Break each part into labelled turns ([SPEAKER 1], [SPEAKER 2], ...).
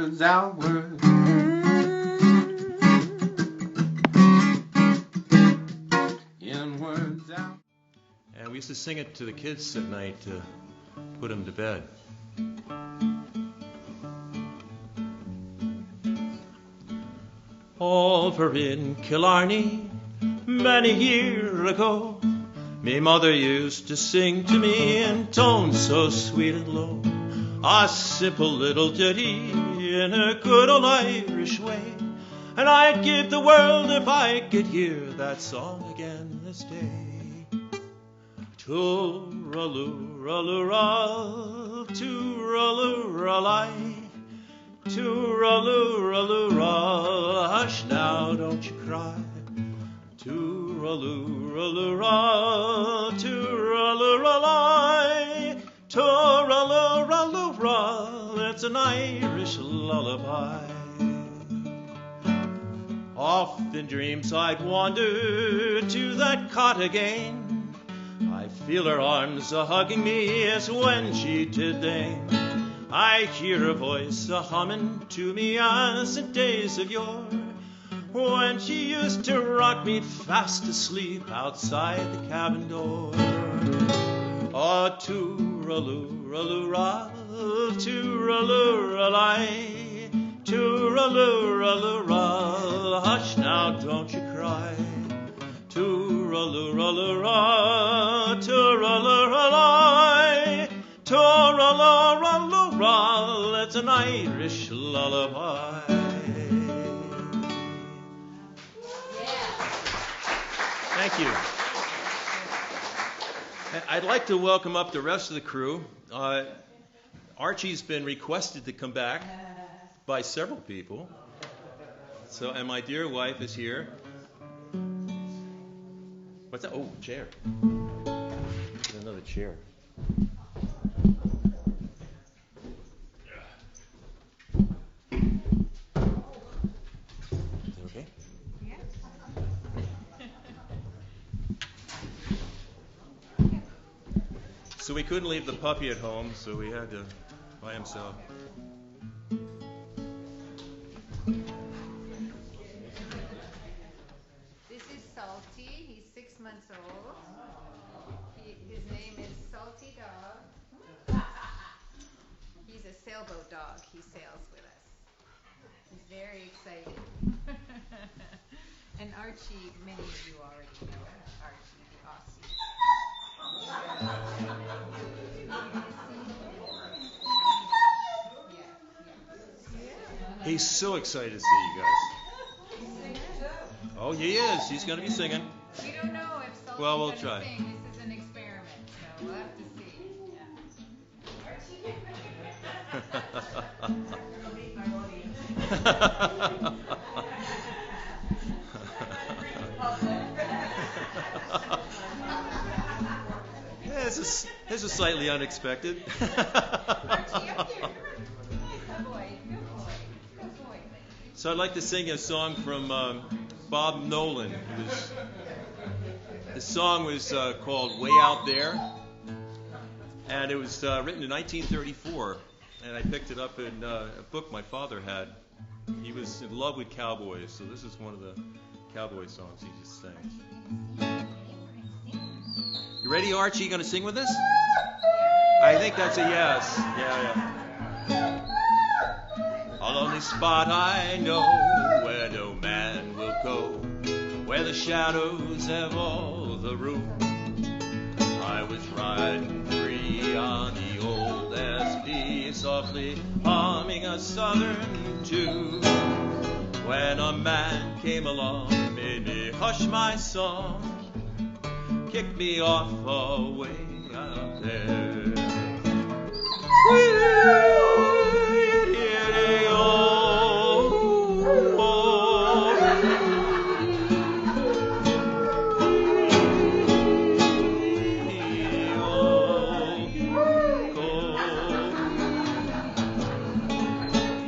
[SPEAKER 1] Inwards, outwards. Inwards, out.
[SPEAKER 2] And we used to sing it to the kids at night to put them to bed. Over in Killarney, many years ago, me mother used to sing to me in tones so sweet and low, a simple little ditty in a good old Irish way, and I'd give the world if I could hear that song again this day. Tooraloo-raloo-ra, tooraloo-ra-lie, tooraloo-raloo-ra, hush now, don't you cry. Tooraloo-raloo-ra, tooraloo-ra-lie, tooraloo-raloo-ra, it's an Irish lullaby. Oft in dreams I'd wander to that cot again, I feel her arms a-hugging me as when she did then. I hear her voice a-humming to me as in days of yore, when she used to rock me fast asleep outside the cabin door. Oh, tooraloo-raloo-ra, tooraloo-ra-lie, tooraloo-raloo-ra, hush now, don't you cry. Tooraloo-raloo-ra, tooraloo-ra-lie, tooraloo-raloo-ra, it's an Irish lullaby. Thank you. I'd like to welcome up the rest of the crew. Archie's been requested to come back by several people. So, and my dear wife is here. What's that? Oh, chair. There's another chair. Okay. So we couldn't leave the puppy at home, so we had to by himself.
[SPEAKER 3] This is Salty. He's 6 months old. His name is Salty Dog. He's a sailboat dog. He sails with us. He's very excited. And Archie, many of you already know Archie, the Aussie.
[SPEAKER 2] He's so excited to see you guys. Oh, he is. He's going to be singing.
[SPEAKER 3] We don't know if Salty
[SPEAKER 2] Well, we'll
[SPEAKER 3] can
[SPEAKER 2] try.
[SPEAKER 3] sing. This is an experiment, so we'll have to see.
[SPEAKER 2] Yeah, this is slightly unexpected.
[SPEAKER 3] Archie, up here. Good boy. Good boy. Good boy.
[SPEAKER 2] So I'd like to sing a song from Bob Nolan. The song was called Way Out There, and it was written in 1934, and I picked it up in a book my father had. He was in love with cowboys, so this is one of the cowboy songs he just sang. You ready, Archie? You going to sing with us? I think that's a yes. Yeah. A lonely spot I know where no man will go, where the shadows have all the room. I was riding free on the old SP, softly humming a southern tune, when a man came along, made me hush my song, kicked me off away out there.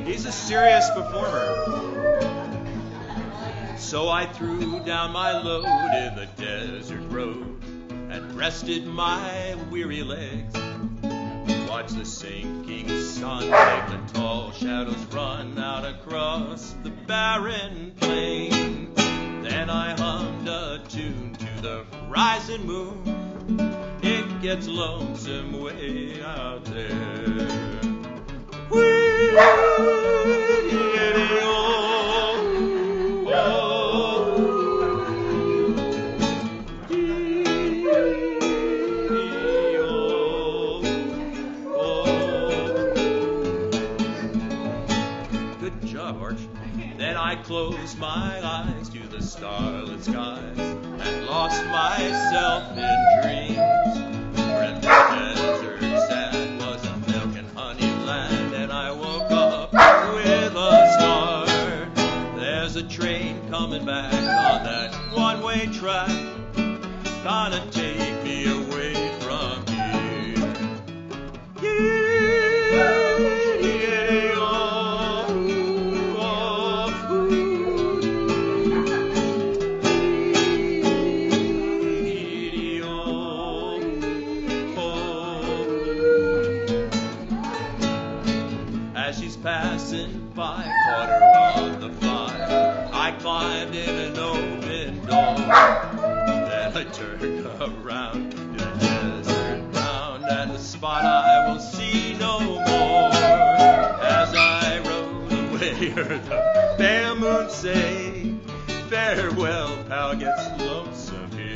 [SPEAKER 2] He's a serious performer. So I threw down my load in the desert road and rested my weary legs. Watched the sinking sun take the tall shadows run out across the barren plain. Then I hummed a tune to the rising moon. It gets lonesome way out there. Good job, Arch. Then I closed my eyes to the starlit skies and lost myself in dreams. For in the desert sand was a milk and honey land, and I woke up with a start. There's a train coming back on that one-way track, gonna take me away from here. Passing by, caught her on the fly. I climbed in an open door. Then I turned around to the desert ground, and the spot I will see no more. As I rode away, heard the pale moon say, farewell, pal, gets lonesome here.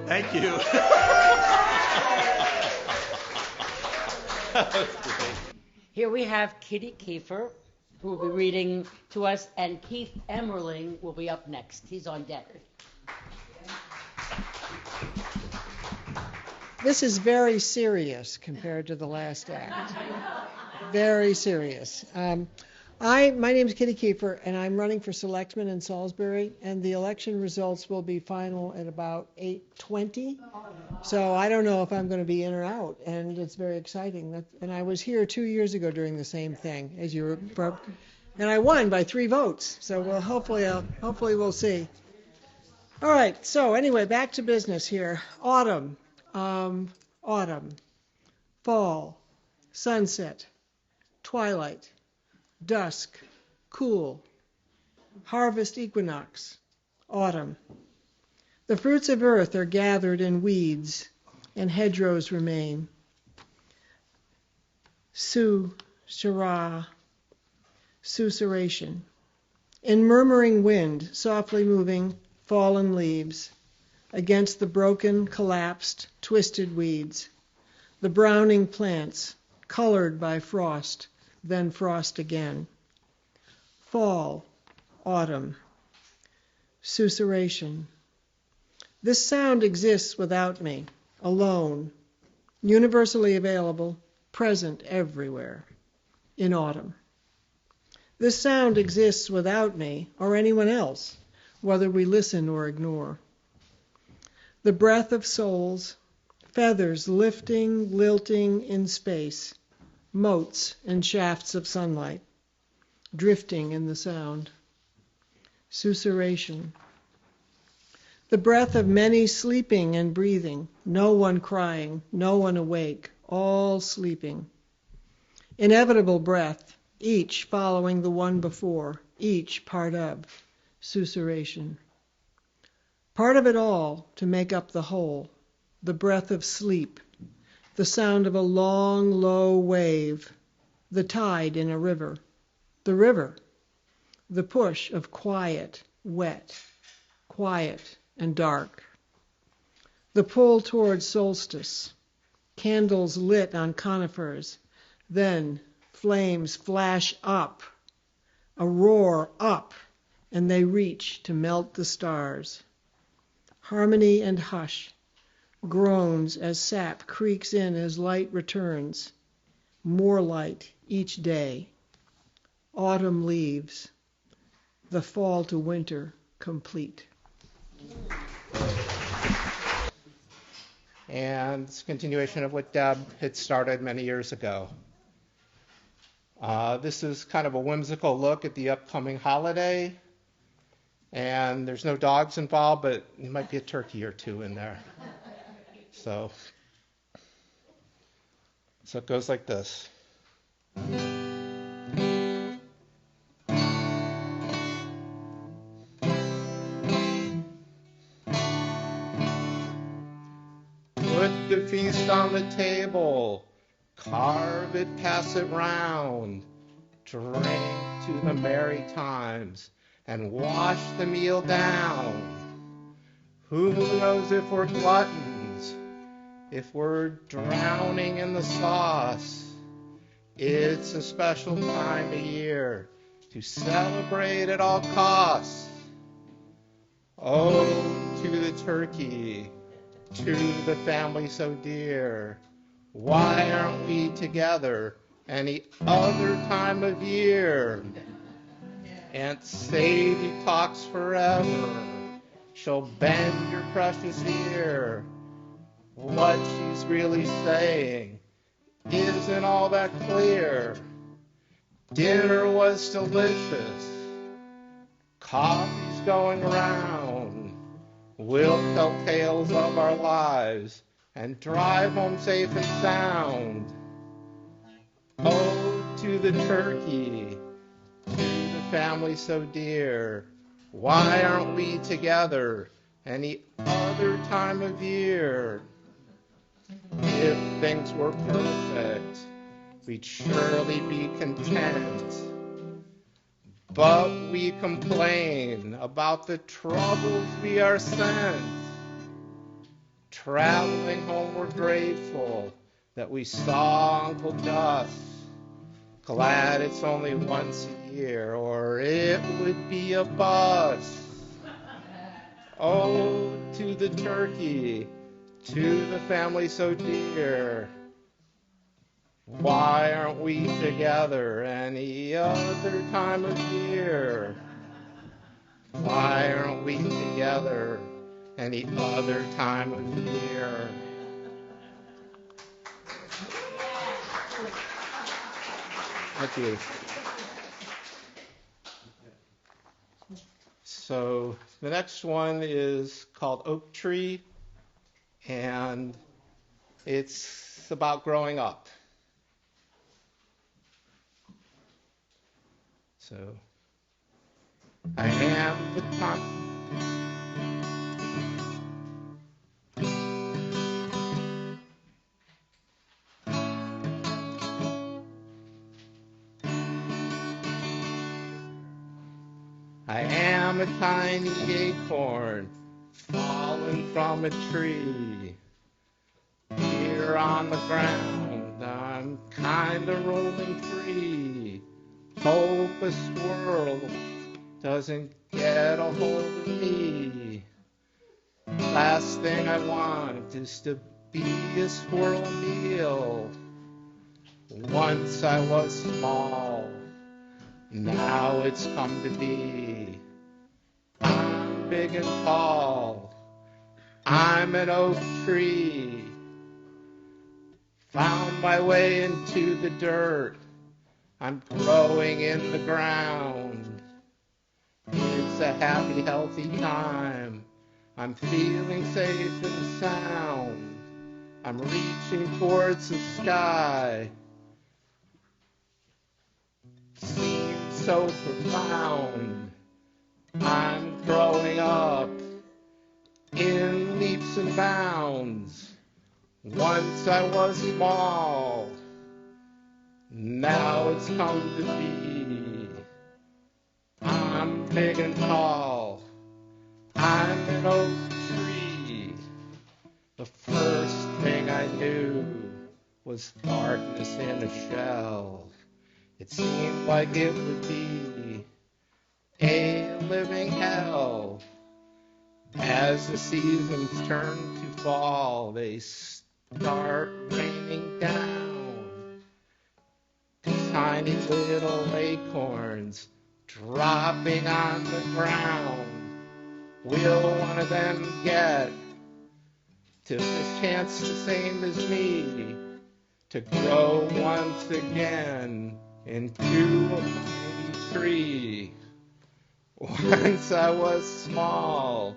[SPEAKER 2] Thank you.
[SPEAKER 1] Here we have Kitty Kiefer, who will be reading to us, and Keith Emmerling will be up next. He's on deck.
[SPEAKER 4] This is very serious compared to the last act. Very serious. My name is Kitty Kiefer, and I'm running for selectman in Salisbury, and the election results will be final at about 8:20. So I don't know if I'm going to be in or out, and it's very exciting. And I was here 2 years ago doing the same thing as you were, and I won by 3 votes. So hopefully we'll see. All right. So anyway, back to business here. Autumn, fall, sunset, twilight, dusk, cool, harvest equinox, autumn. The fruits of earth are gathered in weeds, and hedgerows remain. Susurration. In murmuring wind, softly moving, fallen leaves, against the broken, collapsed, twisted weeds, the browning plants, colored by frost, then frost again. Fall, autumn, susurration. This sound exists without me, alone, universally available, present everywhere, in autumn. This sound exists without me or anyone else, whether we listen or ignore. The breath of souls, feathers lifting, lilting in space, motes and shafts of sunlight, drifting in the sound. Susurration. The breath of many sleeping and breathing, no one crying, no one awake, all sleeping. Inevitable breath, each following the one before, each part of susurration. Part of it all to make up the whole, the breath of sleep, the sound of a long, low wave, the tide in a river, the push of quiet, wet, quiet and dark, the pull towards solstice, candles lit on conifers, then flames flash up, a roar up, and they reach to melt the stars. Harmony and hush, groans as sap creaks in as light returns, more light each day. Autumn leaves, the fall to winter complete.
[SPEAKER 5] And it's a continuation of what Deb had started many years ago. This is kind of a whimsical look at the upcoming holiday. And there's no dogs involved, but there might be a turkey or two in there. So it goes like this. Put the feast on the table, carve it, pass it round, drink to the merry times, and wash the meal down. Who knows if we're gluttons, if we're drowning in the sauce? It's a special time of year to celebrate at all costs. Oh, to the turkey, to the family so dear, why aren't we together any other time of year? Aunt Sadie talks forever, she'll bend your precious ear. What she's really saying isn't all that clear. Dinner was delicious, coffee's going around. We'll tell tales of our lives and drive home safe and sound. Oh, to the turkey, to the family so dear, why aren't we together any other time of year? If things were perfect, we'd surely be content. But we complain about the troubles we are sent. Traveling home, we're grateful that we saw Uncle Gus. Glad it's only once a year, or it would be a bust. Oh, to the turkey, to the family so dear, why aren't we together any other time of year? Why aren't we together any other time of year? Thank you. So the next one is called Oak Tree, and it's about growing up. So I am the time. I am a tiny acorn fallen from a tree. Here on the ground, I'm kinda rolling free. Hope a squirrel doesn't get a hold of me. Last thing I want is to be a squirrel meal. Once I was small, now it's come to be. I'm big and tall, I'm an oak tree. Found my way into the dirt, I'm growing in the ground. It's a happy, healthy time, I'm feeling safe and sound. I'm reaching towards the sky, seems so profound. I'm growing up in leaps and bounds. Once I was small, now it's come to be. I'm big and tall, I'm an oak tree. The first thing I knew was darkness in a shell. It seemed like it would be a living hell. As the seasons turn to fall, they start raining down. Tiny little acorns dropping on the ground. Will one of them get to a chance the same as me to grow once again into a mighty tree? Once I was small,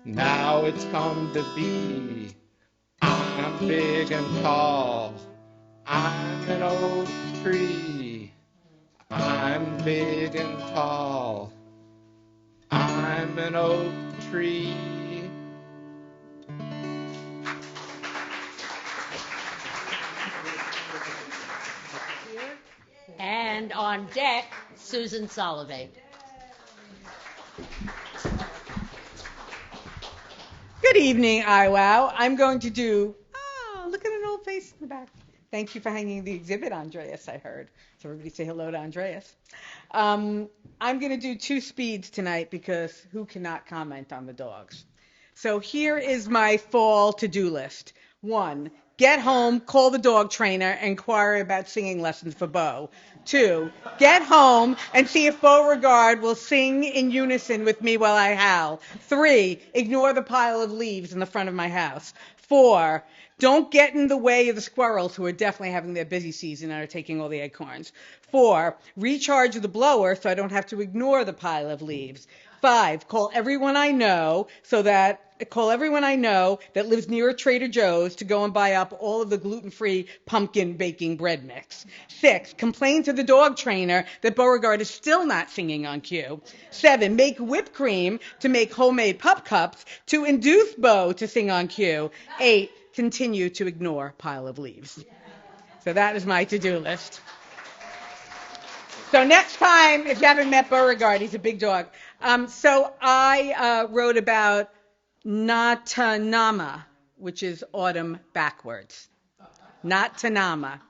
[SPEAKER 5] now it's come to be. I'm big and tall, I'm an oak tree. I'm big and tall, I'm an oak tree.
[SPEAKER 1] And on deck, Susan Solovey.
[SPEAKER 6] Good evening, IWOW. I'm going to do, look at an old face in the back. Thank you for hanging the exhibit, Andreas, I heard. So everybody say hello to Andreas. I'm going to do 2 speeds tonight because who cannot comment on the dogs? So here is my fall to-do list. 1, get home, call the dog trainer, and inquire about singing lessons for Bo. 2, get home and see if Beauregard will sing in unison with me while I howl. 3, ignore the pile of leaves in the front of my house. 4, don't get in the way of the squirrels who are definitely having their busy season and are taking all the acorns. 4, recharge the blower so I don't have to ignore the pile of leaves. 5, call everyone I know that lives near a Trader Joe's to go and buy up all of the gluten-free pumpkin baking bread mix. 6, complain to the dog trainer that Beauregard is still not singing on cue. 7, make whipped cream to make homemade pup cups to induce Bo to sing on cue. 8, continue to ignore pile of leaves. So that is my to-do list. So next time, if you haven't met Beauregard, he's a big dog. So I wrote about Natanama, which is autumn backwards. Natanama.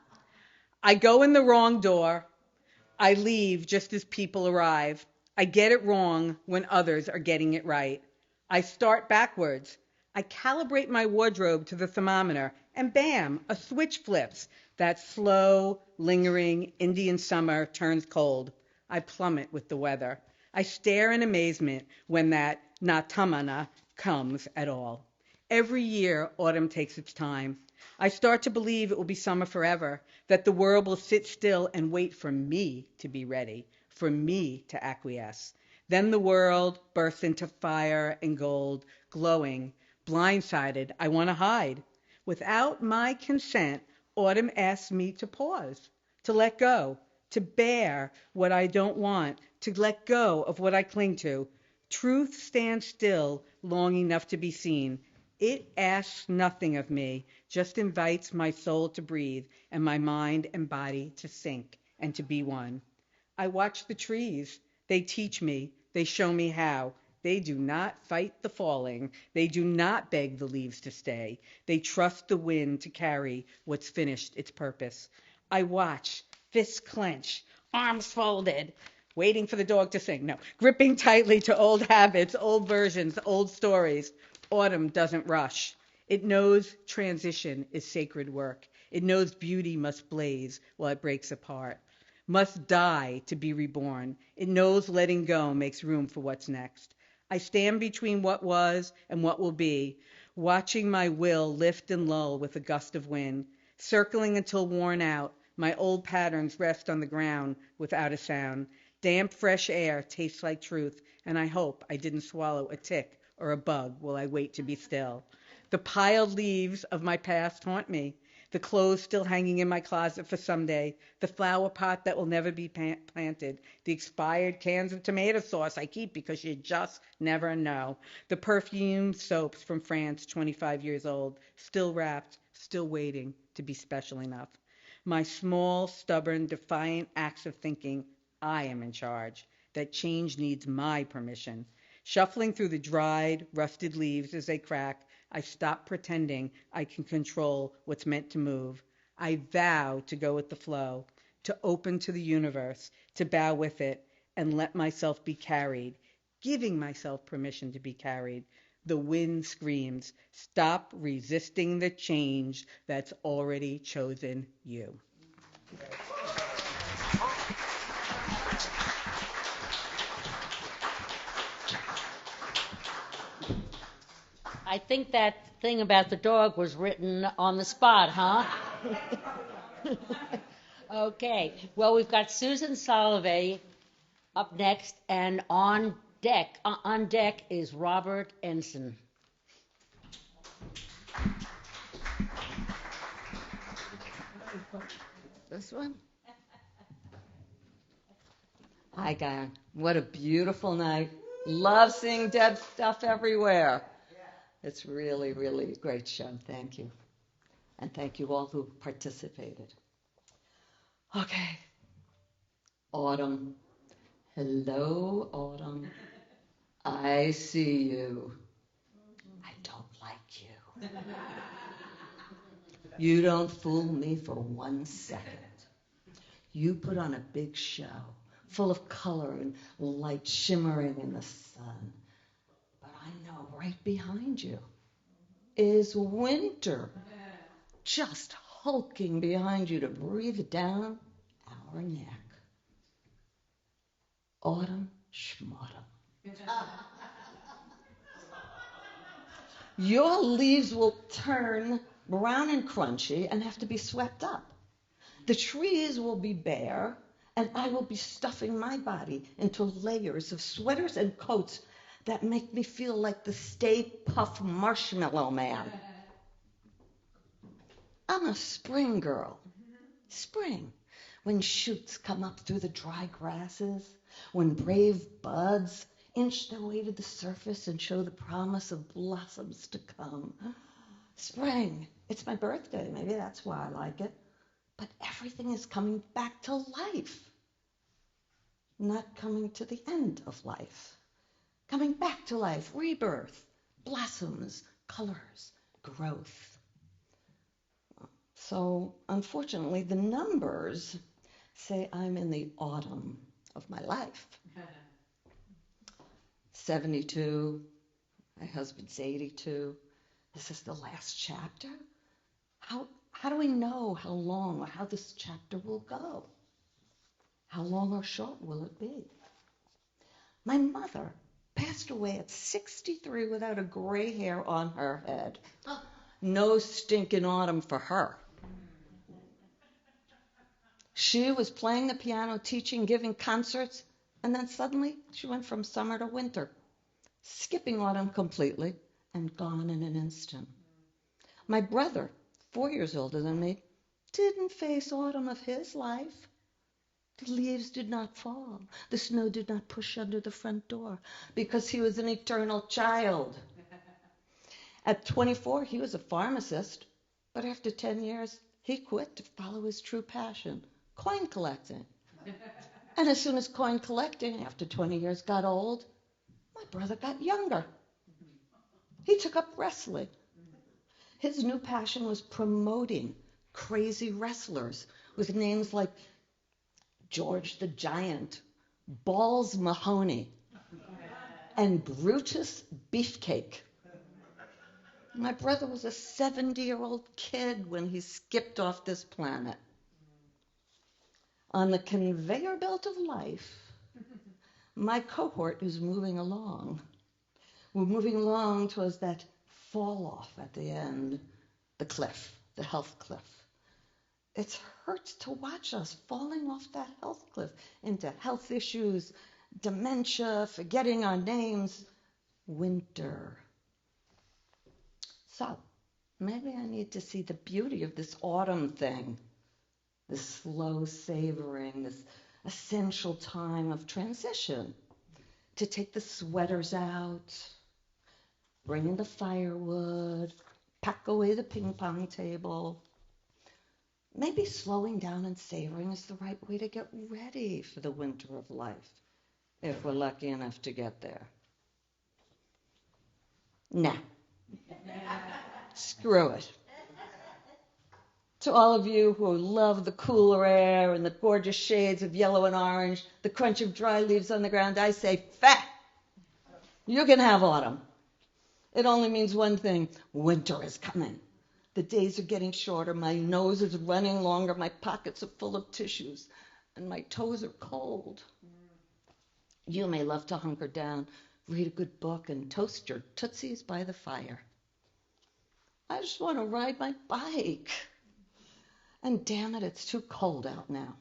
[SPEAKER 6] I go in the wrong door. I leave just as people arrive. I get it wrong when others are getting it right. I start backwards. I calibrate my wardrobe to the thermometer, and bam, a switch flips. That slow, lingering Indian summer turns cold. I plummet with the weather. I stare in amazement when that Natamana comes at all. Every year, autumn takes its time. I start to believe it will be summer forever, that the world will sit still and wait for me to be ready, for me to acquiesce. Then the world bursts into fire and gold, glowing. Blindsided, I want to hide. Without my consent, autumn asks me to pause, to let go, to bear what I don't want, to let go of what I cling to. Truth stands still long enough to be seen. It asks nothing of me, just invites my soul to breathe and my mind and body to sink and to be one. I watch the trees. They teach me. They show me how. They do not fight the falling. They do not beg the leaves to stay. They trust the wind to carry what's finished its purpose. I watch, fists clench, arms folded, waiting for the dog to sing. No, gripping tightly to old habits, old versions, old stories. Autumn doesn't rush. It knows transition is sacred work. It knows beauty must blaze while it breaks apart, must die to be reborn. It knows letting go makes room for what's next. I stand between what was and what will be, watching my will lift and lull with a gust of wind, circling until worn out. My old patterns rest on the ground without a sound. Damp, fresh air tastes like truth, and I hope I didn't swallow a tick or a bug while I wait to be still. The piled leaves of my past haunt me. The clothes still hanging in my closet for someday, the flower pot that will never be planted, the expired cans of tomato sauce I keep because you just never know, the perfumed soaps from France 25 years old, still wrapped, still waiting to be special enough. My small, stubborn, defiant acts of thinking I am in charge, that change needs my permission. Shuffling through the dried, rusted leaves as they crack, I stop pretending I can control what's meant to move. I vow to go with the flow, to open to the universe, to bow with it, and let myself be carried, giving myself permission to be carried. The wind screams, stop resisting the change that's already chosen you.
[SPEAKER 1] I think that thing about the dog was written on the spot, huh? Okay. Well, we've got Susan Solovey up next, and on deck is Robert Ensign.
[SPEAKER 7] This one? Hi, guys. What a beautiful night. Love seeing Deb's stuff everywhere. It's really, really a great show. Thank you. And thank you all who participated. Okay. Autumn. Hello, Autumn. I see you. I don't like you. You don't fool me for 1 second. You put on a big show, full of color and light shimmering in the sun. But I know right behind you is winter, just hulking behind you to breathe down our neck. Autumn schmautumn. Your leaves will turn brown and crunchy and have to be swept up. The trees will be bare, and I will be stuffing my body into layers of sweaters and coats that make me feel like the Stay Puft Marshmallow Man. I'm a spring girl. Spring, when shoots come up through the dry grasses, when brave buds inch their way to the surface and show the promise of blossoms to come. Spring, it's my birthday, maybe that's why I like it. But everything is coming back to life, not coming to the end of life. Coming back to life, rebirth, blossoms, colors, growth. So, unfortunately, the numbers say I'm in the autumn of my life. 72, my husband's 82. This is the last chapter. How do we know how long or how this chapter will go? How long or short will it be? My mother passed away at 63 without a gray hair on her head. No stinking autumn for her. She was playing the piano, teaching, giving concerts, and then suddenly she went from summer to winter, skipping autumn completely and gone in an instant. My brother, 4 years older than me, didn't face autumn of his life. The leaves did not fall. The snow did not push under the front door because he was an eternal child. At 24, he was a pharmacist, but after 10 years, he quit to follow his true passion, coin collecting. And as soon as coin collecting, after 20 years, got old, my brother got younger. He took up wrestling. His new passion was promoting crazy wrestlers with names like George the Giant, Balls Mahoney, and Brutus Beefcake. My brother was a 70-year-old kid when he skipped off this planet. On the conveyor belt of life, my cohort is moving along. We're moving along towards that fall off at the end, the cliff, the health cliff. It hurts to watch us falling off that health cliff into health issues, dementia, forgetting our names, winter. So maybe I need to see the beauty of this autumn thing, this slow savoring, this essential time of transition, to take the sweaters out, bring in the firewood, pack away the ping pong table. Maybe slowing down and savoring is the right way to get ready for the winter of life, if we're lucky enough to get there. Nah. Screw it. To all of you who love the cooler air and the gorgeous shades of yellow and orange, the crunch of dry leaves on the ground, I say, fat! You can have autumn. It only means one thing: winter is coming. The days are getting shorter, my nose is running longer, my pockets are full of tissues, and my toes are cold. You may love to hunker down, read a good book, and toast your tootsies by the fire. I just want to ride my bike. And damn it, it's too cold out now.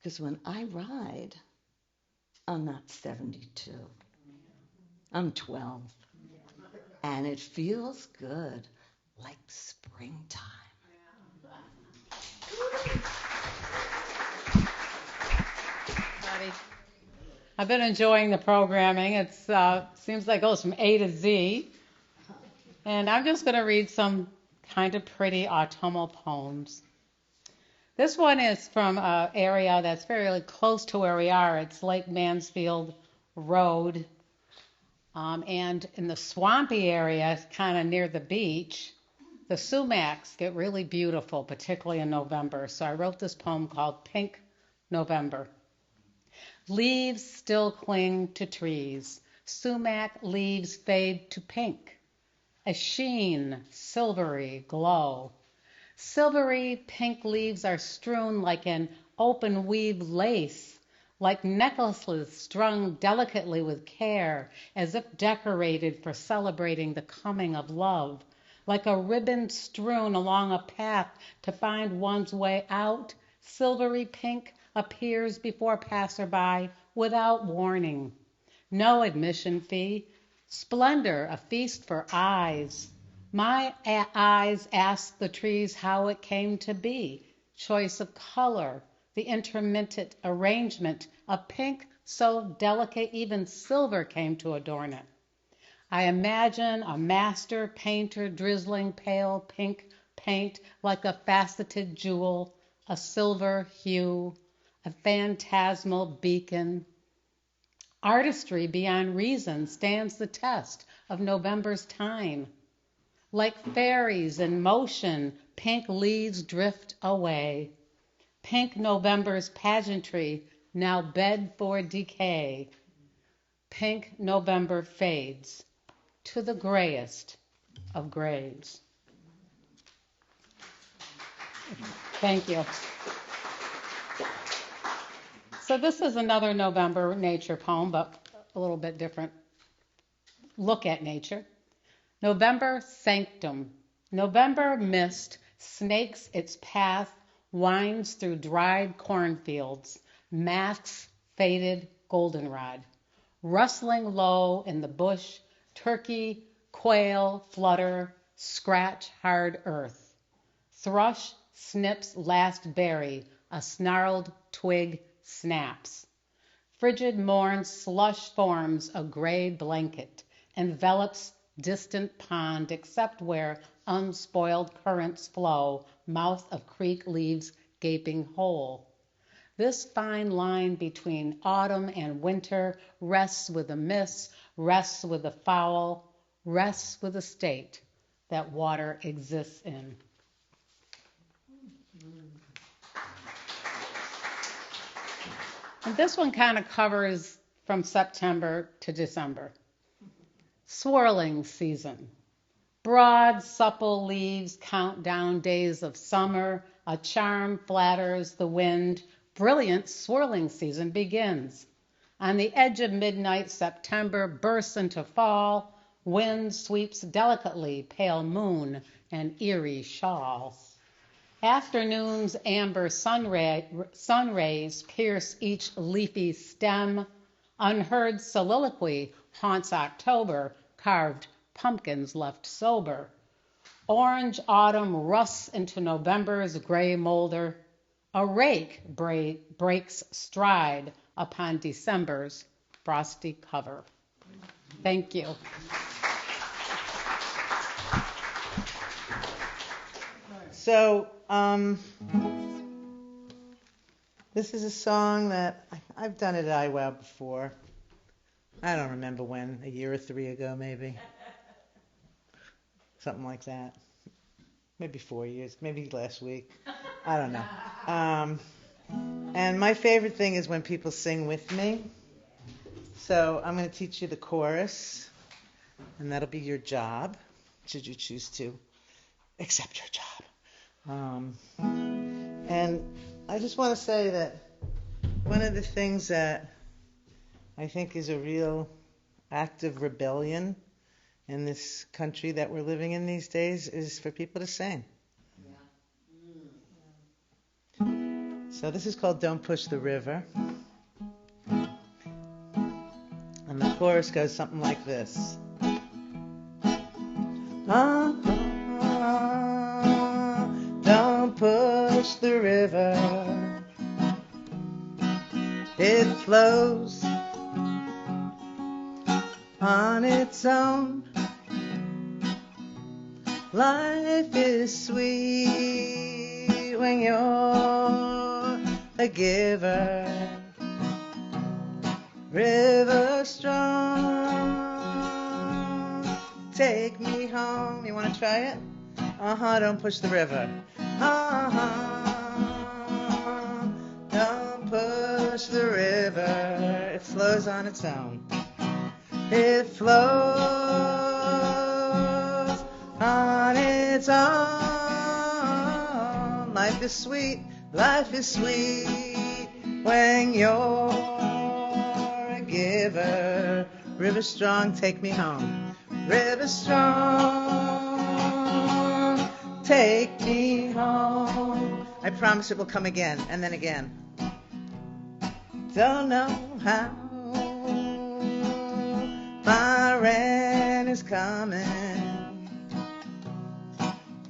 [SPEAKER 7] Because when I ride, I'm not 72. I'm 12. And it feels good, like springtime.
[SPEAKER 8] I've been enjoying the programming. It seems like it goes from A to Z. And I'm just going to read some kind of pretty autumnal poems. This one is from an area that's fairly close to where we are. It's Lake Mansfield Road. And in the swampy area, kind of near the beach, the sumacs get really beautiful, particularly in November. So I wrote this poem called Pink November. Leaves still cling to trees. Sumac leaves fade to pink. A sheen, silvery glow. Silvery pink leaves are strewn like an open weave lace, like necklaces strung delicately with care, as if decorated for celebrating the coming of love, like a ribbon strewn along a path to find one's way out. Silvery pink appears before passerby without warning. No admission fee. Splendor, a feast for eyes. My eyes ask the trees how it came to be. Choice of color, the intermittent arrangement of pink so delicate even silver came to adorn it. I imagine a master painter drizzling pale pink paint like a faceted jewel, a silver hue, a phantasmal beacon. Artistry beyond reason stands the test of November's time. Like fairies in motion, pink leaves drift away. Pink November's pageantry now bed for decay. Pink November fades to the grayest of grays. Thank you. So this is another November nature poem, but a little bit different look at nature. November Sanctum. November mist snakes its path, winds through dried cornfields, masks faded goldenrod. Rustling low in the bush, turkey, quail flutter, scratch hard earth. Thrush snips last berry, a snarled twig snaps. Frigid morn slush forms a gray blanket, envelops distant pond except where unspoiled currents flow, mouth of creek leaves gaping hole. This fine line between autumn and winter rests with the mists, rests with the fowl, rests with the state that water exists in. And this one kind of covers from September to December. Swirling season. Broad, supple leaves count down days of summer. A charm flatters the wind. Brilliant swirling season begins. On the edge of midnight, September bursts into fall. Wind sweeps delicately, pale moon and eerie shawl. Afternoon's amber sun rays pierce each leafy stem. Unheard soliloquy haunts October, carved pumpkins left sober. Orange autumn rusts into November's gray molder. A rake breaks stride upon December's frosty cover. Thank you.
[SPEAKER 9] So, this is a song that I've done it at IWOW before. I don't remember when, a year or 3 ago maybe. Something like that. Maybe 4 years, maybe last week. I don't know. And my favorite thing is when people sing with me. So I'm going to teach you the chorus. and that'll be your job, should you choose to accept your job. And I just want to say that one of the things that I think is a real act of rebellion in this country that we're living in these days is for people to sing. So this is called Don't Push the River. And the chorus goes something like this. Don't push the river. It flows on its own. Life is sweet when you're a giver. River strong, take me home. You want to try it? Don't push the river. Don't push the river. It flows on its own. It flows on its own. Life is sweet when you're a giver. River strong, take me home. River strong, take me home. I promise it will come again, and then again. Don't know how my rent is coming.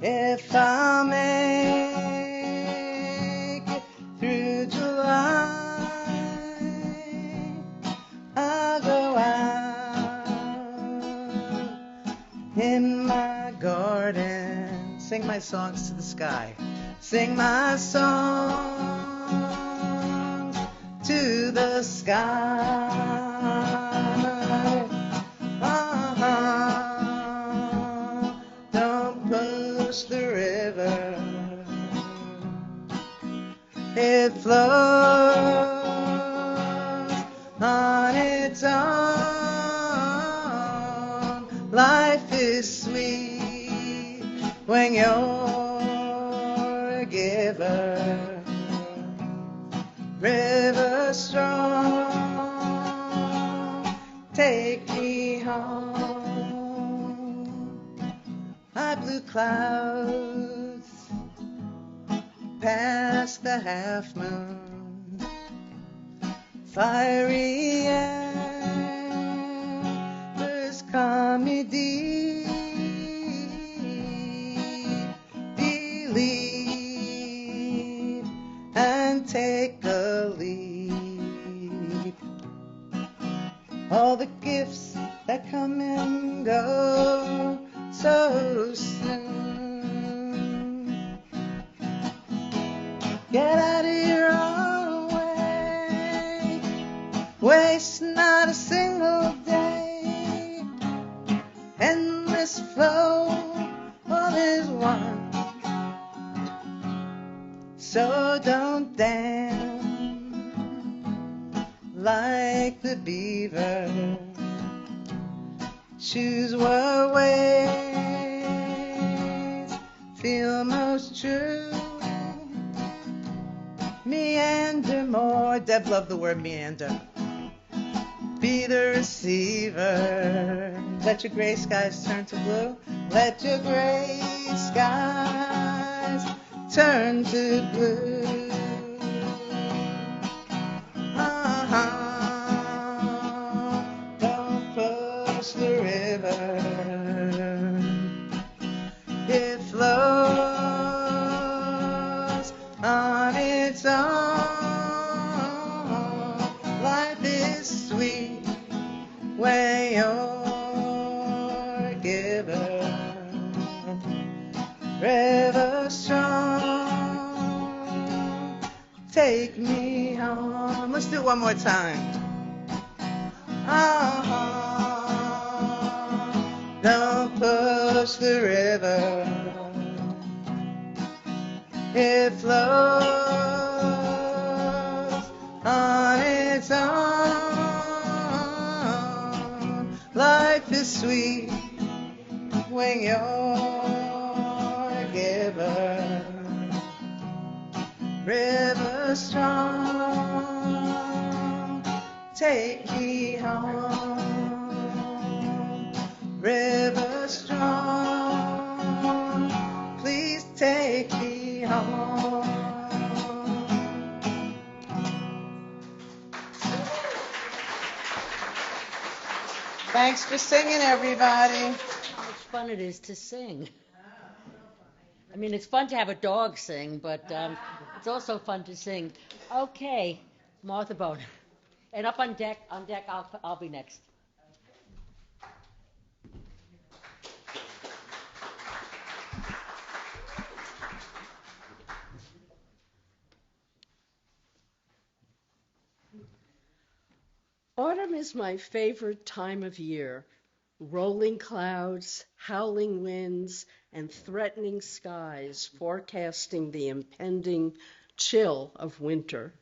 [SPEAKER 9] If I'll make it through July, I'll go out in my garden, sing my songs to the sky, sing my songs to the sky. Don't push the river. It flows on its own. Life is sweet when you're a giver. River strong, take me home. My blue clouds past the half moon, fiery embers comedy. Believe and take a leap. All the gifts that come and go so soon. Get out of your own way. Waste not a single day. Endless flow, all is one. So don't dam like the beaver. Choose what ways feel most true. Meander more. Deb loved the word meander. Be the receiver. Let your gray skies turn to blue. Let your gray skies turn to blue. Don't push the river. It flows on its own. Life is sweet when you're a giver. River strong, take me home. Let's do it one more time. Don't push the river. It flows on its own. Life is sweet when you're a giver. River strong, take me home. River strong, please take me home. Thanks for singing, everybody.
[SPEAKER 1] How much fun it is to sing. I mean, it's fun to have a dog sing, but it's also fun to sing. Okay, Martha Bone. And up on deck, I'll be next.
[SPEAKER 10] Autumn is my favorite time of year. Rolling clouds, howling winds, and threatening skies forecasting the impending chill of winter.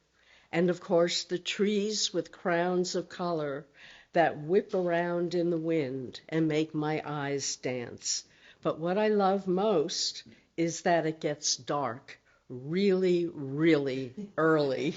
[SPEAKER 10] And of course, the trees with crowns of color that whip around in the wind and make my eyes dance. But what I love most is that it gets dark really, really early.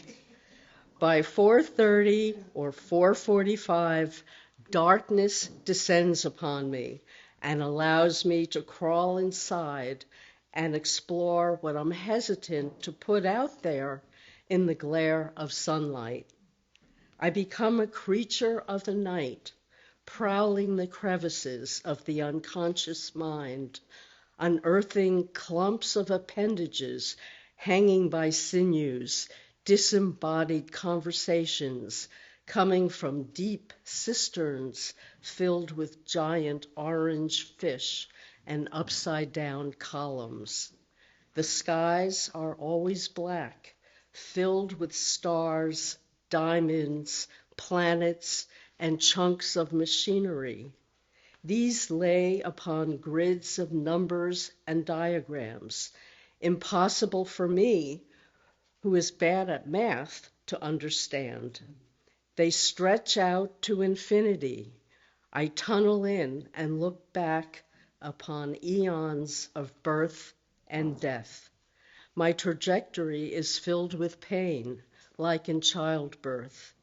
[SPEAKER 10] By 4:30 or 4:45, darkness descends upon me and allows me to crawl inside and explore what I'm hesitant to put out there in the glare of sunlight. I become a creature of the night, prowling the crevices of the unconscious mind, unearthing clumps of appendages hanging by sinews, disembodied conversations coming from deep cisterns filled with giant orange fish and upside-down columns. The skies are always black, filled with stars, diamonds, planets, and chunks of machinery. These lay upon grids of numbers and diagrams, impossible for me, who is bad at math, to understand. They stretch out to infinity. I tunnel in and look back upon eons of birth and death. My trajectory is filled with pain, like in childbirth.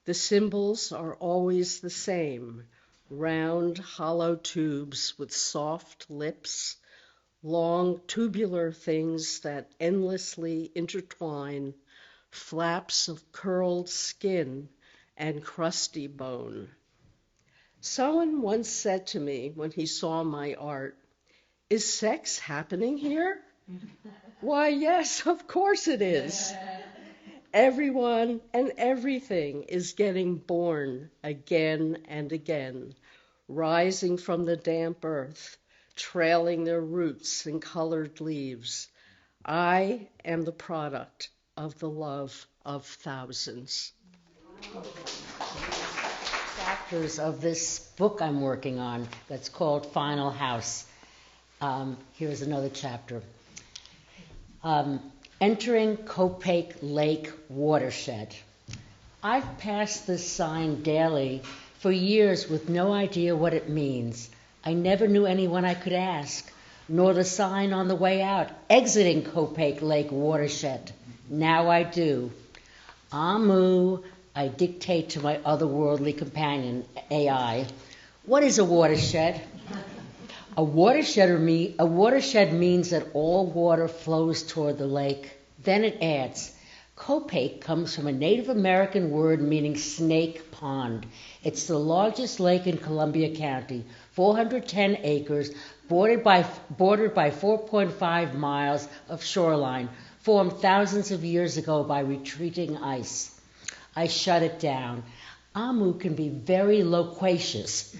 [SPEAKER 10] The symbols are always the same, round, hollow tubes with soft lips, long tubular things that endlessly intertwine, flaps of curled skin and crusty bone. Someone once said to me when he saw my art, "Is sex happening here?" Why, yes, of course it is. Everyone and everything is getting born again and again, rising from the damp earth, trailing their roots and colored leaves. I am the product of the love of thousands.
[SPEAKER 1] Chapters of this book I'm working on that's called Final House. Here's another chapter. Entering Copake Lake Watershed. I've passed this sign daily for years with no idea what it means. I never knew anyone I could ask, nor the sign on the way out, exiting Copake Lake Watershed. Now I do. Amu, I dictate to my otherworldly companion, AI. What is a watershed? A watershed means that all water flows toward the lake. Then it adds, Copake comes from a Native American word meaning snake pond. It's the largest lake in Columbia County, 410 acres, bordered by 4.5 miles of shoreline, formed thousands of years ago by retreating ice. I shut it down. Amu can be very loquacious.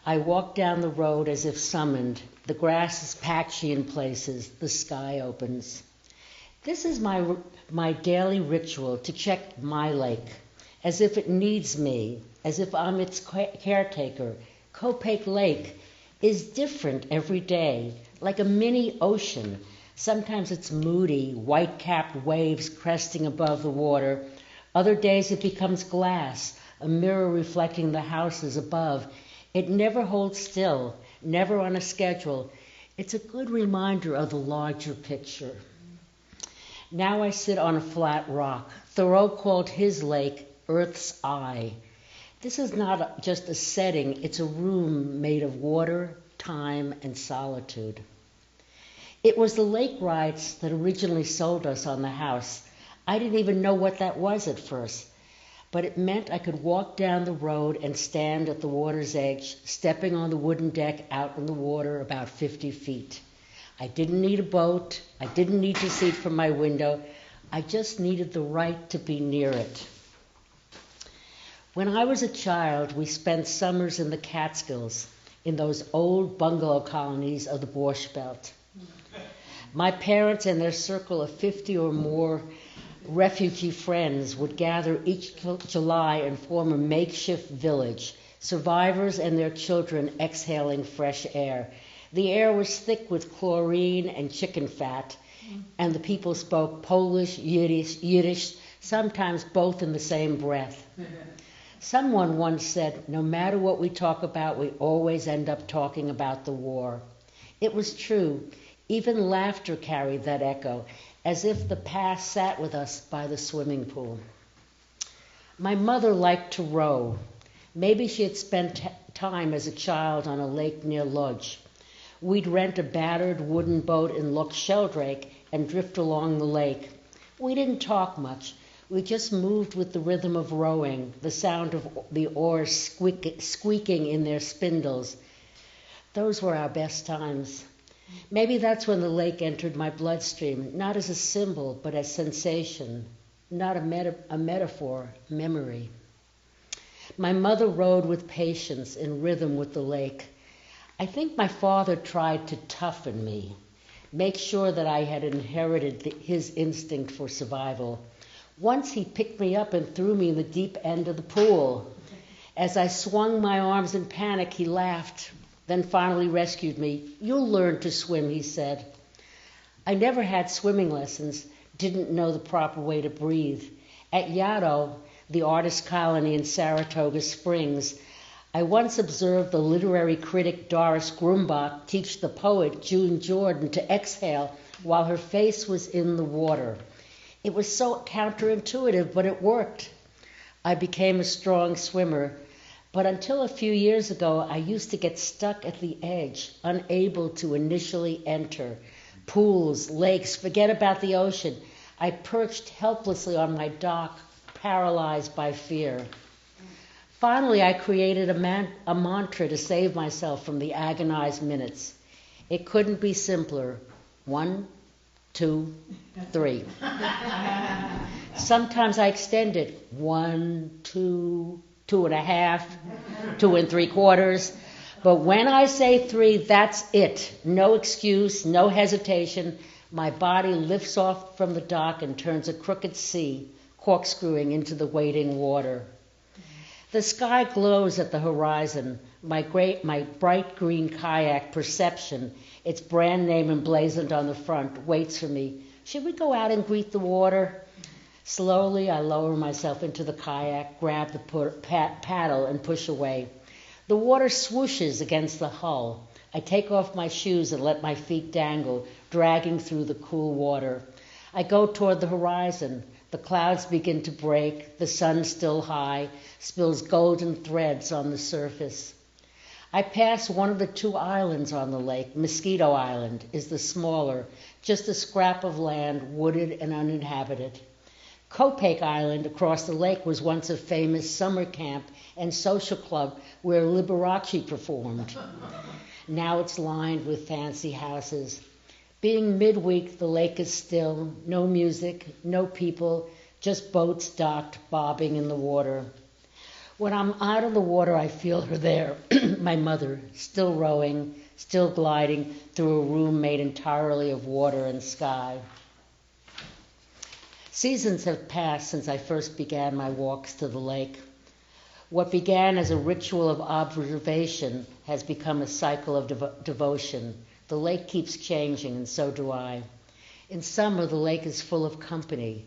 [SPEAKER 1] I walk down the road as if summoned. The grass is patchy in places. The sky opens. This is my daily ritual to check my lake, as if it needs me, as if I'm its caretaker. Copake Lake is different every day, like a mini ocean. Sometimes it's moody, white-capped waves cresting above the water. Other days it becomes glass, a mirror reflecting the houses above. It never holds still. never on a schedule. It's a good reminder of the larger picture. Now I sit on a flat rock. Thoreau called his lake Earth's Eye. This is not just a setting, it's a room made of water, time, and solitude. It was the lake rides that originally sold us on the house. I didn't even know what that was at first, but it meant I could walk down the road and stand at the water's edge, stepping on the wooden deck out in the water about 50 feet. I didn't need a boat. I didn't need to see it from my window. I just needed the right to be near it. When I was a child, we spent summers in the Catskills, in those old bungalow colonies of the Borscht Belt. My parents and their circle of 50 or more refugee friends would gather each July and form a makeshift village, survivors and their children exhaling fresh air. The air was thick with chlorine and chicken fat, and the people spoke Polish, Yiddish, sometimes both in the same breath. Someone once said, no matter what we talk about, we always end up talking about the war. It was true. Even laughter carried that echo, as if the past sat with us by the swimming pool. My mother liked to row. Maybe she had spent time as a child on a lake near Lodz. We'd rent a battered wooden boat in Loch Sheldrake and drift along the lake. We didn't talk much. We just moved with the rhythm of rowing, the sound of the oars squeaking in their spindles. Those were our best times. Maybe that's when the lake entered my bloodstream, not as a symbol, but as sensation, not a metaphor, memory. My mother rowed with patience, in rhythm with the lake. I think my father tried to toughen me, make sure that I had inherited his instinct for survival. Once he picked me up and threw me in the deep end of the pool. As I swung my arms in panic, he laughed, then finally rescued me. You'll learn to swim, he said. I never had swimming lessons, didn't know the proper way to breathe. At IWOW, the artist colony in Saratoga Springs, I once observed the literary critic Doris Grumbach teach the poet June Jordan to exhale while her face was in the water. It was so counterintuitive, but it worked. I became a strong swimmer, but until a few years ago, I used to get stuck at the edge, unable to initially enter. Pools, lakes, forget about the ocean. I perched helplessly on my dock, paralyzed by fear. Finally, I created a mantra to save myself from the agonized minutes. It couldn't be simpler. 1, 2, 3. Sometimes I extended 1, 2, 2.5, 2 3/4. But when I say 3, that's it. No excuse, no hesitation. My body lifts off from the dock and turns a crooked C, corkscrewing into the waiting water. The sky glows at the horizon. My bright green kayak, Perception, its brand name emblazoned on the front, waits for me. Should we go out and greet the water? Slowly, I lower myself into the kayak, grab the paddle, and push away. The water swooshes against the hull. I take off my shoes and let my feet dangle, dragging through the cool water. I go toward the horizon. The clouds begin to break. The sun, still high, spills golden threads on the surface. I pass one of the 2 islands on the lake. Mosquito Island is the smaller, just a scrap of land, wooded and uninhabited. Copake Island across the lake was once a famous summer camp and social club where Liberace performed. Now it's lined with fancy houses. Being midweek, the lake is still, no music, no people, just boats docked, bobbing in the water. When I'm out of the water, I feel her there, my mother, still rowing, still gliding through a room made entirely of water and sky. Seasons have passed since I first began my walks to the lake. What began as a ritual of observation has become a cycle of devotion. The lake keeps changing, and so do I. In summer, the lake is full of company.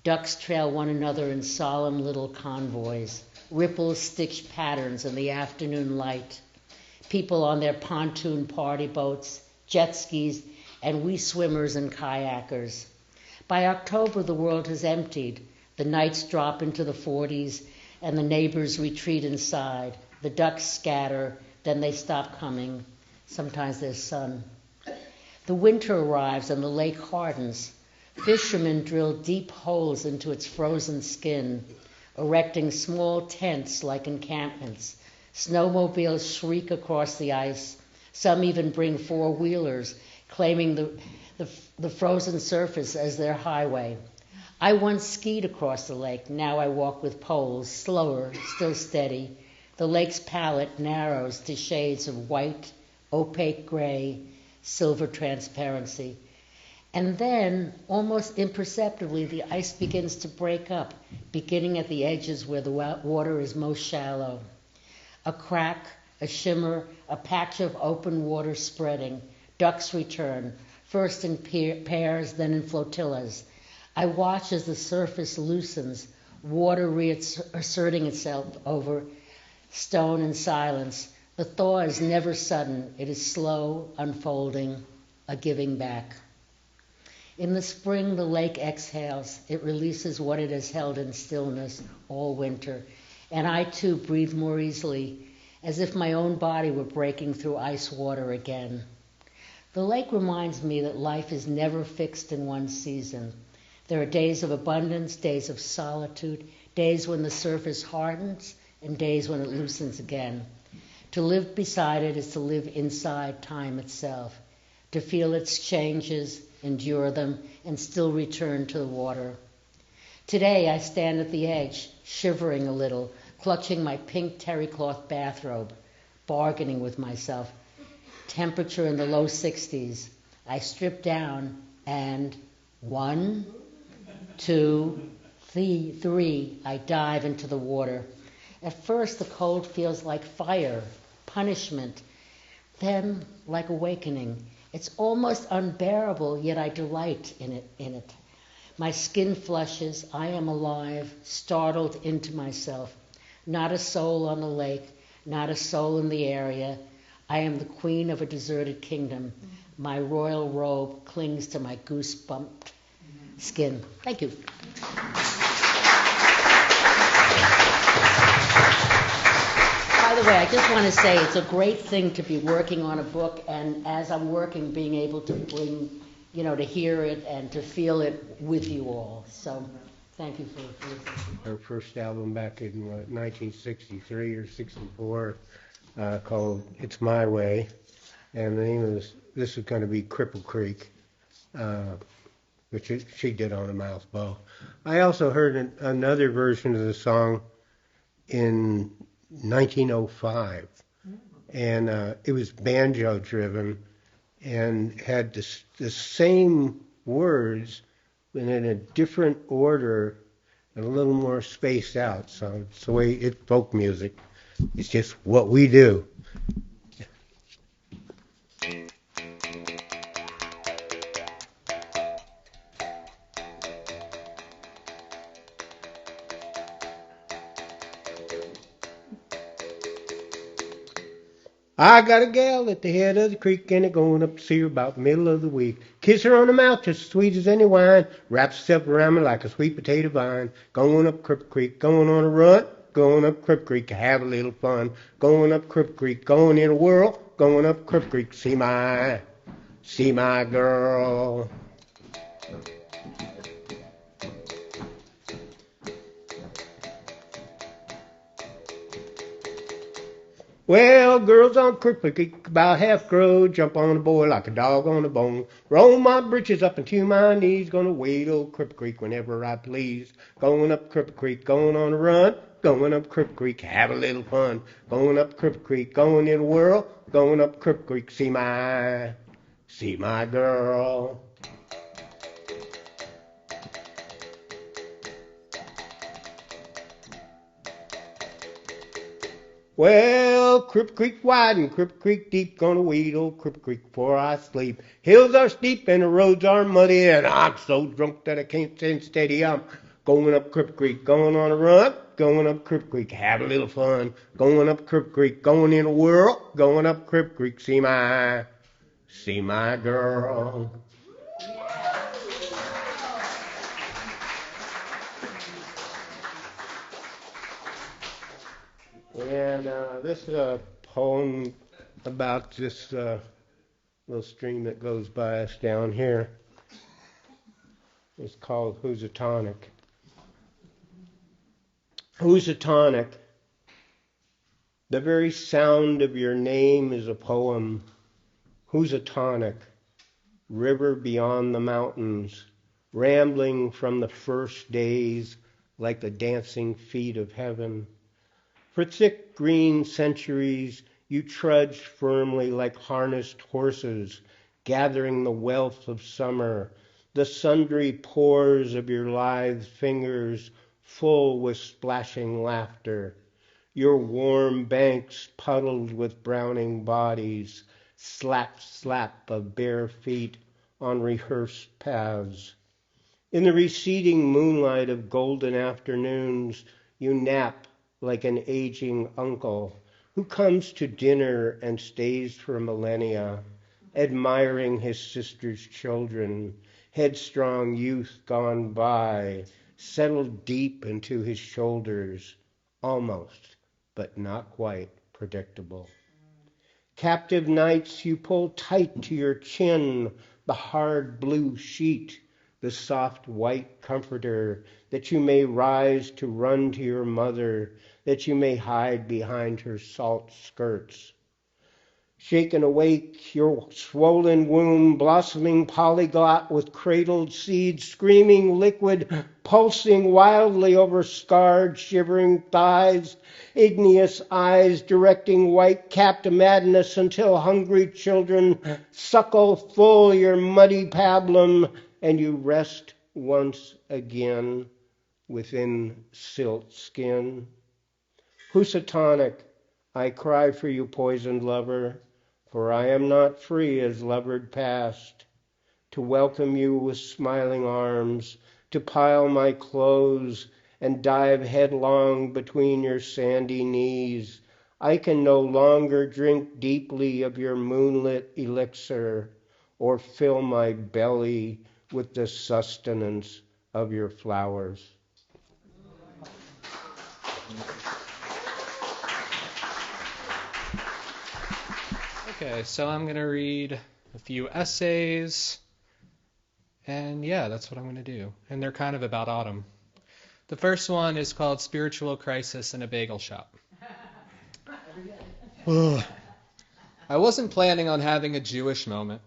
[SPEAKER 1] Ducks trail one another in solemn little convoys. Ripples stitch patterns in the afternoon light. people on their pontoon party boats, jet skis, and we swimmers and kayakers. By October, the world has emptied. The nights drop into the 40s, and the neighbors retreat inside. The ducks scatter, then they stop coming. Sometimes there's sun. The winter arrives and the lake hardens. Fishermen drill deep holes into its frozen skin, erecting small tents like encampments. Snowmobiles shriek across the ice. Some even bring four-wheelers, claiming the frozen surface as their highway. I once skied across the lake. Now I walk with poles, slower, still steady. The lake's palette narrows to shades of white, opaque gray, silver transparency. And then, almost imperceptibly, the ice begins to break up, beginning at the edges where the water is most shallow. A crack, a shimmer, a patch of open water spreading. Ducks return, first in pairs, then in flotillas. I watch as the surface loosens, water reasserting itself over stone and silence. The thaw is never sudden. It is slow, unfolding, a giving back. In the spring, the lake exhales. It releases what it has held in stillness all winter. And I, too, breathe more easily, as if my own body were breaking through ice water again. The lake reminds me that life is never fixed in one season. There are days of abundance, days of solitude, days when the surface hardens, and days when it loosens again. To live beside it is to live inside time itself, to feel its changes, endure them, and still return to the water. Today I stand at the edge, shivering a little, clutching my pink terry cloth bathrobe, bargaining with myself. Temperature in the low 60s. I strip down and 1, 2, 3, I dive into the water. At first the cold feels like fire, punishment, then like awakening. It's almost unbearable, yet I delight in it. My skin flushes, I am alive, startled into myself. Not a soul on the lake, not a soul in the area. I am the queen of a deserted kingdom. My royal robe clings to my goose-bumped skin. Thank you. By the way, I just want to say it's a great thing to be working on a book, and as I'm working, being able to bring, to hear it and to feel it with you all. So thank you for listening.
[SPEAKER 11] Her first album back in 1963 or 64 called It's My Way, and the name of this is going to be Cripple Creek, which she did on a mouth bow. I also heard another version of the song in 1905, and it was banjo driven and had the same words but in a different order and a little more spaced out. So it's the way it's folk music. It's just what we do. I got a gal at the head of the creek, and it going up to see her about the middle of the week. Kiss her on the mouth just as sweet as any wine. Wraps herself around me like a sweet potato vine. Going up Cripple Creek, going on a run. Going up Cripple Creek to have a little fun. Going up Cripple Creek, going in a whirl. Going up Cripple Creek, see my girl. Well, girls on Cripple Creek, about half grown, jump on a boy like a dog on a bone. Roll my britches up into my knees, gonna wade old Cripple Creek whenever I please. Going up Cripple Creek, going on a run, going up Cripple Creek, have a little fun. Going up Cripple Creek, going in a whirl, going up Cripple Creek, see my girl. Well, Cripple Creek wide and Cripple Creek deep, gonna weed old Cripple Creek before I sleep. Hills are steep and the roads are muddy, and I'm so drunk that I can't stand steady. I'm Going up Crip Creek, going on a run, going up Crip Creek, have a little fun. Going up Crip Creek, going in a whirl, going up Crip Creek, see my girl. And this is a poem about this little stream that goes by us down here. It's called Housatonic. Housatonic. The very sound of your name is a poem. Housatonic. River beyond the mountains, rambling from the first days like the dancing feet of heaven. For thick green centuries you trudged firmly like harnessed horses, gathering the wealth of summer, the sundry pores of your lithe fingers full with splashing laughter. Your warm banks puddled with browning bodies, slap, slap of bare feet on rehearsed paths. In the receding moonlight of golden afternoons, you nap like an aging uncle who comes to dinner and stays for millennia, admiring his sister's children, headstrong youth gone by, settled deep into his shoulders, almost, but not quite, predictable. Captive nights you pull tight to your chin, the hard blue sheet, the soft white comforter, that you may rise to run to your mother, that you may hide behind her salt skirts. Shaken awake, your swollen womb, blossoming polyglot with cradled seeds, screaming liquid, pulsing wildly over scarred, shivering thighs, igneous eyes directing white-capped madness until hungry children suckle full your muddy pablum, and you rest once again within silt skin. Housatonic, I cry for you, poisoned lover, for I am not free as lovered past, to welcome you with smiling arms, to pile my clothes and dive headlong between your sandy knees. I can no longer drink deeply of your moonlit elixir, or fill my belly with the sustenance of your flowers.
[SPEAKER 12] Okay, so I'm going to read a few essays, and yeah, that's what I'm going to do. And they're kind of about autumn. The first one is called Spiritual Crisis in a Bagel Shop. I wasn't planning on having a Jewish moment.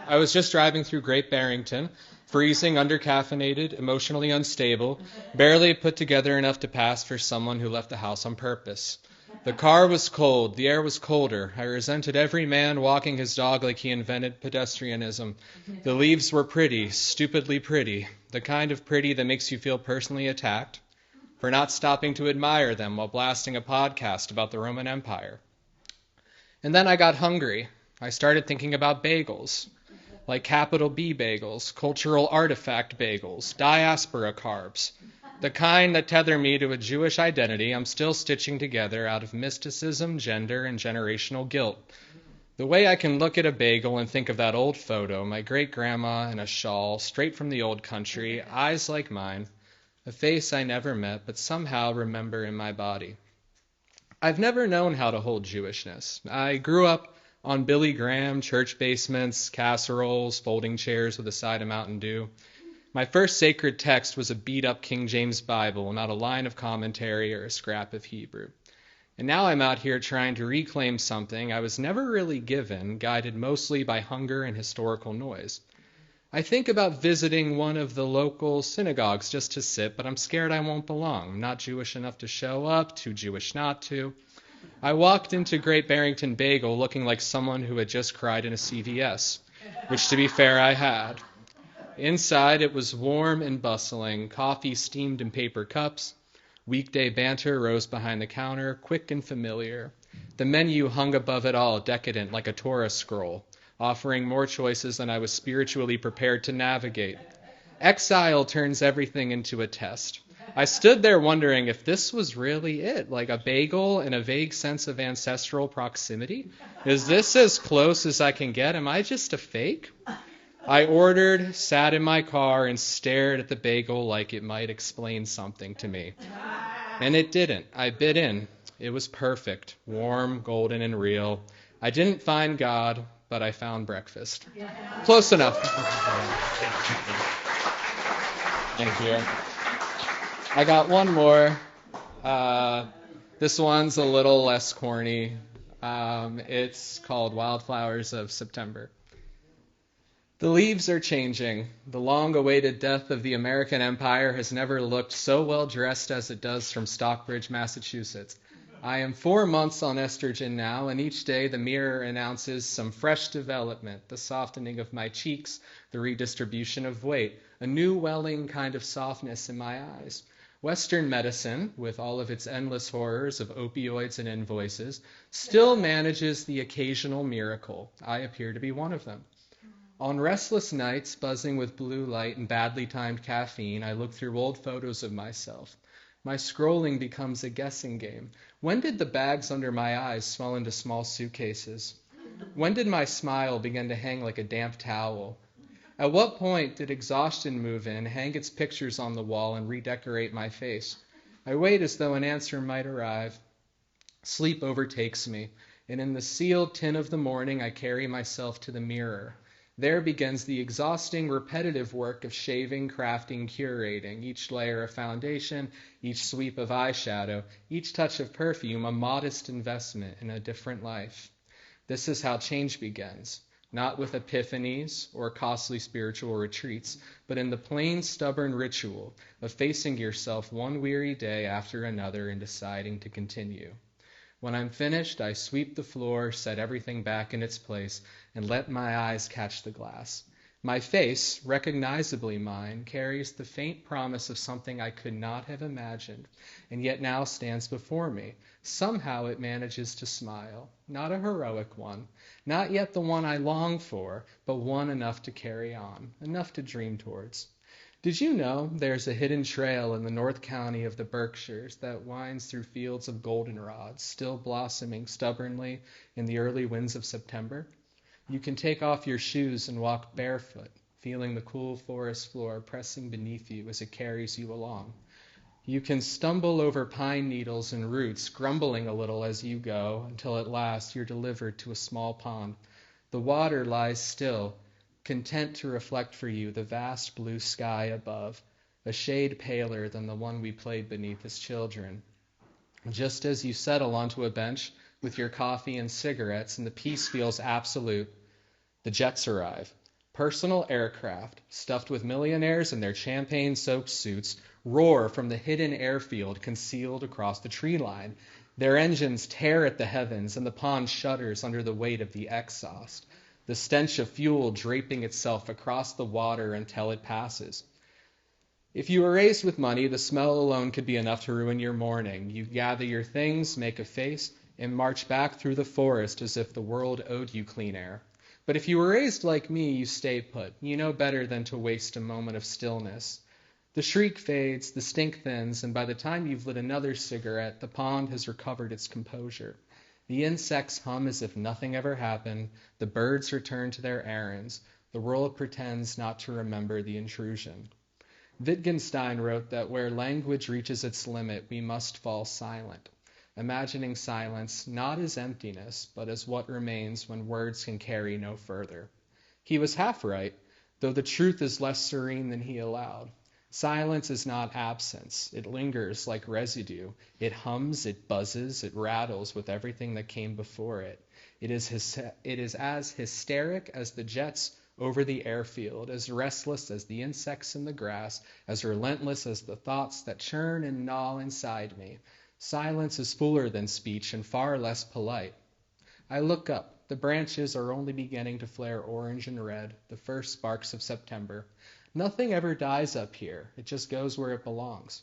[SPEAKER 12] I was just driving through Great Barrington, freezing, undercaffeinated, emotionally unstable, barely put together enough to pass for someone who left the house on purpose. The car was cold, the air was colder. I resented every man walking his dog like he invented pedestrianism. The leaves were pretty, stupidly pretty, the kind of pretty that makes you feel personally attacked for not stopping to admire them while blasting a podcast about the Roman Empire. And then I got hungry. I started thinking about bagels, like capital B bagels, cultural artifact bagels, diaspora carbs, the kind that tether me to a Jewish identity I'm still stitching together out of mysticism, gender, and generational guilt. The way I can look at a bagel and think of that old photo, my great-grandma in a shawl, straight from the old country, eyes like mine, a face I never met but somehow remember in my body. I've never known how to hold Jewishness. I grew up on Billy Graham, church basements, casseroles, folding chairs with a side of Mountain Dew. My first sacred text was a beat-up King James Bible, not a line of commentary or a scrap of Hebrew. And now I'm out here trying to reclaim something I was never really given, guided mostly by hunger and historical noise. I think about visiting one of the local synagogues just to sit, but I'm scared I won't belong. I'm not Jewish enough to show up, too Jewish not to. I walked into Great Barrington Bagel looking like someone who had just cried in a CVS, which, to be fair, I had. Inside, it was warm and bustling, coffee steamed in paper cups. Weekday banter rose behind the counter, quick and familiar. The menu hung above it all, decadent like a Torah scroll, offering more choices than I was spiritually prepared to navigate. Exile turns everything into a test. I stood there wondering if this was really it, like a bagel and a vague sense of ancestral proximity. Is this as close as I can get? Am I just a fake? I ordered, sat in my car, and stared at the bagel like it might explain something to me. And it didn't. I bit in. It was perfect, warm, golden, and real. I didn't find God, but I found breakfast. Close enough. Thank you. I got one more. This one's a little less corny. It's called Wildflowers of September. The leaves are changing. The long-awaited death of the American Empire has never looked so well dressed as it does from Stockbridge, Massachusetts. I am 4 months on estrogen now, and each day the mirror announces some fresh development, the softening of my cheeks, the redistribution of weight, a new welling kind of softness in my eyes. Western medicine, with all of its endless horrors of opioids and invoices, still manages the occasional miracle. I appear to be one of them. On restless nights, buzzing with blue light and badly timed caffeine, I look through old photos of myself. My scrolling becomes a guessing game. When did the bags under my eyes swell into small suitcases? When did my smile begin to hang like a damp towel? At what point did exhaustion move in, hang its pictures on the wall, and redecorate my face? I wait as though an answer might arrive. Sleep overtakes me, and in the sealed tin of the morning I carry myself to the mirror. There begins the exhausting, repetitive work of shaving, crafting, curating, each layer of foundation, each sweep of eyeshadow, each touch of perfume, a modest investment in a different life. This is how change begins, not with epiphanies or costly spiritual retreats, but in the plain, stubborn ritual of facing yourself one weary day after another and deciding to continue. When I'm finished, I sweep the floor, set everything back in its place, and let my eyes catch the glass. My face, recognizably mine, carries the faint promise of something I could not have imagined, and yet now stands before me. Somehow it manages to smile, not a heroic one, not yet the one I long for, but one enough to carry on, enough to dream towards. Did you know there's a hidden trail in the North County of the Berkshires that winds through fields of goldenrods, still blossoming stubbornly in the early winds of September? You can take off your shoes and walk barefoot, feeling the cool forest floor pressing beneath you as it carries you along. You can stumble over pine needles and roots, grumbling a little as you go, until at last you're delivered to a small pond. The water lies still, content to reflect for you the vast blue sky above, a shade paler than the one we played beneath as children. Just as you settle onto a bench with your coffee and cigarettes and the peace feels absolute, the jets arrive. Personal aircraft, stuffed with millionaires in their champagne-soaked suits, roar from the hidden airfield concealed across the tree line. Their engines tear at the heavens, and the pond shudders under the weight of the exhaust, the stench of fuel draping itself across the water until it passes. If you were raised with money, the smell alone could be enough to ruin your morning. You gather your things, make a face, and march back through the forest as if the world owed you clean air. But if you were raised like me, you stay put. You know better than to waste a moment of stillness. The shriek fades, the stink thins, and by the time you've lit another cigarette, the pond has recovered its composure. The insects hum as if nothing ever happened. The birds return to their errands. The world pretends not to remember the intrusion. Wittgenstein wrote that where language reaches its limit, we must fall silent, imagining silence not as emptiness, but as what remains when words can carry no further. He was half right, though the truth is less serene than he allowed. Silence is not absence. It lingers like residue. It hums, it buzzes, it rattles with everything that came before it. It is as hysteric as the jets over the airfield, as restless as the insects in the grass, as relentless as the thoughts that churn and gnaw inside me. Silence is fuller than speech and far less polite. I look up. The branches are only beginning to flare orange and red, the first sparks of September. Nothing ever dies up here. It just goes where it belongs.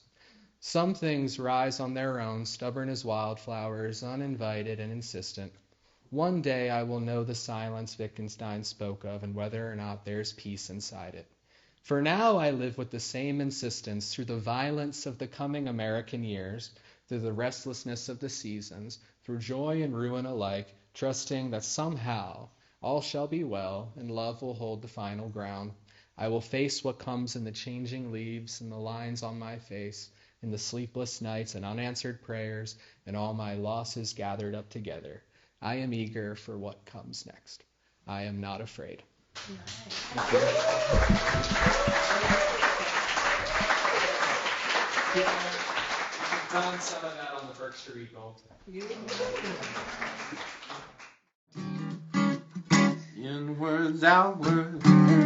[SPEAKER 12] Some things rise on their own, stubborn as wildflowers, uninvited and insistent. One day I will know the silence Wittgenstein spoke of and whether or not there's peace inside it. For now I live with the same insistence through the violence of the coming American years, through the restlessness of the seasons, through joy and ruin alike, trusting that somehow all shall be well and love will hold the final ground. I will face what comes in the changing leaves and the lines on my face, in the sleepless nights and unanswered prayers, and all my losses gathered up together. I am eager for what comes next. I am not afraid. Thank you. I've done some of that on the Berkshire Eagle.
[SPEAKER 5] Inwards, outwards.